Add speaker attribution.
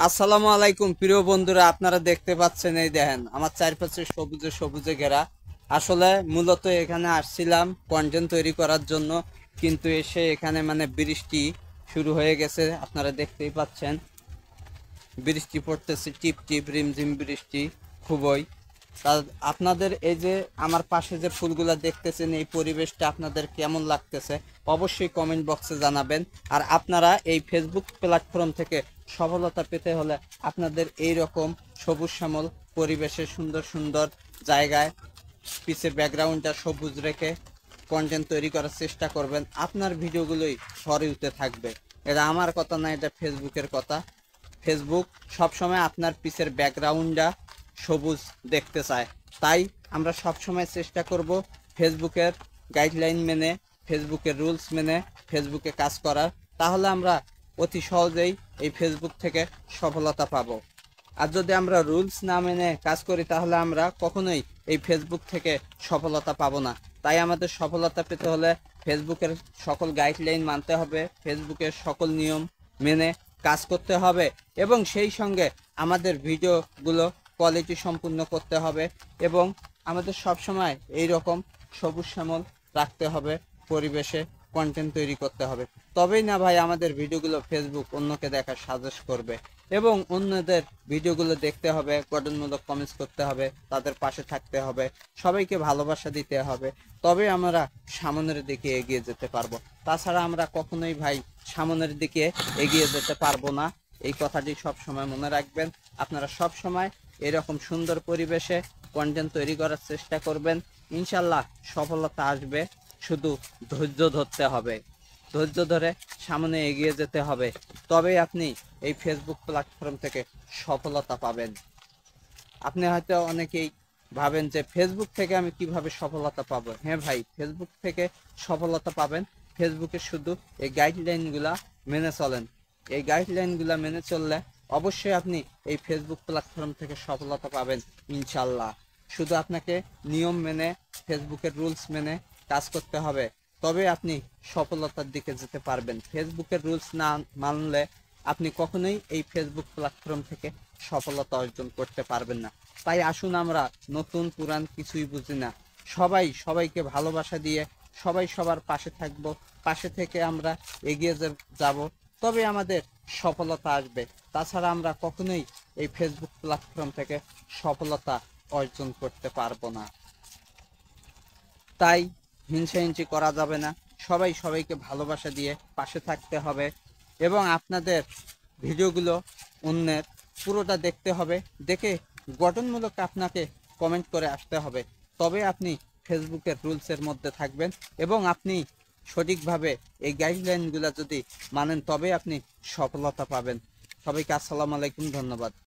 Speaker 1: আসসালামু আলাইকুম প্রিয় বন্ধুরা, আপনারা দেখতে পাচ্ছেন, এই দেখেন আমার চারপাশে সবুজে সবুজে ঘেরা। আসলে মূলত এখানে আসছিলাম কন্টেন্ট তৈরি করার জন্য, কিন্তু এসে এখানে মানে বৃষ্টি শুরু হয়ে গেছে। আপনারা দেখতেই পাচ্ছেন বৃষ্টি পড়তেছে, টিপ টিপ রিমঝিম বৃষ্টি খুবই। তা আপনাদের এই যে আমার পাশে যে ফুলগুলা দেখতেছেন, এই পরিবেশটা আপনাদের কেমন লাগতেছে অবশ্যই কমেন্ট বক্সে জানাবেন। আর আপনারা এই ফেসবুক প্ল্যাটফর্ম থেকে সফলতা পেতে হলে আপনাদের এই রকম সবুজ শ্যামল পরিবেশে সুন্দর সুন্দর জায়গায় পিছে ব্যাকগ্রাউন্ডটা সবুজ রেখে কন্টেন্ট তৈরি করার চেষ্টা করবেন। আপনার ভিডিওগুলোই ফর ইউতে থাকবে। এটা আমার কথা না, এটা ফেসবুকের কথা। ফেসবুক সবসময় আপনার পিছের ব্যাকগ্রাউন্ডটা সবুজ দেখতে চায়। তাই আমরা সবসময় চেষ্টা করব ফেসবুকের গাইডলাইন মেনে, ফেসবুকের রুলস মেনে ফেসবুকে কাজ করার। তাহলে আমরা অতি সহজেই এই ফেসবুক থেকে সফলতা পাবো। আর যদি আমরা রুলস না মেনে কাজ করি তাহলে আমরা কখনোই এই ফেসবুক থেকে সফলতা পাবো না। তাই আমাদের সফলতা পেতে হলে ফেসবুকের সকল গাইডলাইন মানতে হবে, ফেসবুকের সকল নিয়ম মেনে কাজ করতে হবে, এবং সেই সঙ্গে আমাদের ভিডিওগুলো কোয়ালিটি সম্পূর্ণ করতে হবে, এবং আমাদের সবসময় এই রকম সবুজ শ্যামল রাখতে হবে পরিবেশে, কন্টেন্ট তৈরি করতে হবে। তবেই না ভাই আমাদের ভিডিওগুলো ফেসবুক অন্যকে দেখার সাজেস্ট করবে, এবং অন্যদের ভিডিওগুলো দেখতে হবে, গঠনমূলক কমেন্টস করতে হবে, তাদের পাশে থাকতে হবে, সবাইকে ভালোবাসা দিতে হবে। তবে আমরা সামনের দিকে এগিয়ে যেতে পারবো। তাছাড়া আমরা কখনোই ভাই সামনের দিকে এগিয়ে যেতে পারবো না। এই কথাটি সব সময় মনে রাখবেন। আপনারা সব সময় এরকম সুন্দর পরিবেশে কন্টেন্ট তৈরি করার চেষ্টা করবেন। ইনশাল্লাহ সফলতা আসবে, শুধু ধৈর্য ধরতে হবে। ধৈর্য ধরে সামনে এগিয়ে যেতে হবে, তবেই আপনি এই ফেসবুক প্ল্যাটফর্ম থেকে সফলতা পাবেন। আপনি হয়তো অনেকেই ভাবেন যে ফেসবুক থেকে আমি কিভাবে সফলতা পাবো। হ্যাঁ ভাই, ফেসবুক থেকে সফলতা পাবেন। ফেসবুকে শুধু এই গাইডলাইনগুলা মেনে চলেন। এই গাইডলাইনগুলা মেনে চললে অবশ্যই আপনি এই ফেসবুক প্ল্যাটফর্ম থেকে সফলতা পাবেন ইনশাল্লাহ। শুধু আপনাকে নিয়ম মেনে, ফেসবুকের রুলস মেনে কাজ করতে হবে, তবে আপনি সফলতার দিকে যেতে পারবেন। ফেসবুকের রুলস না মানলে আপনি কখনোই এই ফেসবুক প্ল্যাটফর্ম থেকে সফলতা অর্জন করতে পারবেন না। তাই আসুন, আমরা নতুন পুরান কিছুই বুঝি না, সবাই সবাইকে ভালোবাসা দিয়ে সবাই সবার পাশে থাকব। পাশে থেকে আমরা এগিয়ে যাব, তবে আমাদের সফলতা আসবে। তাছাড়া আমরা কখনোই এই ফেসবুক প্ল্যাটফর্ম থেকে সফলতা অর্জন করতে পারবো না। তাই হিংসাহিংসি করা যাবে না, সবাই সবাইকে ভালোবাসা দিয়ে পাশে থাকতে হবে, এবং আপনাদের ভিডিওগুলো অন্যের পুরোটা দেখতে হবে, দেখে গঠনমূলক আপনাকে কমেন্ট করে আসতে হবে। তবে আপনি ফেসবুকের রুলসের মধ্যে থাকবেন, এবং আপনি সঠিকভাবে এই গাইডলাইনগুলো যদি মানেন, তবে আপনি সফলতা পাবেন। সবাইকে আসসালামু আলাইকুম, ধন্যবাদ।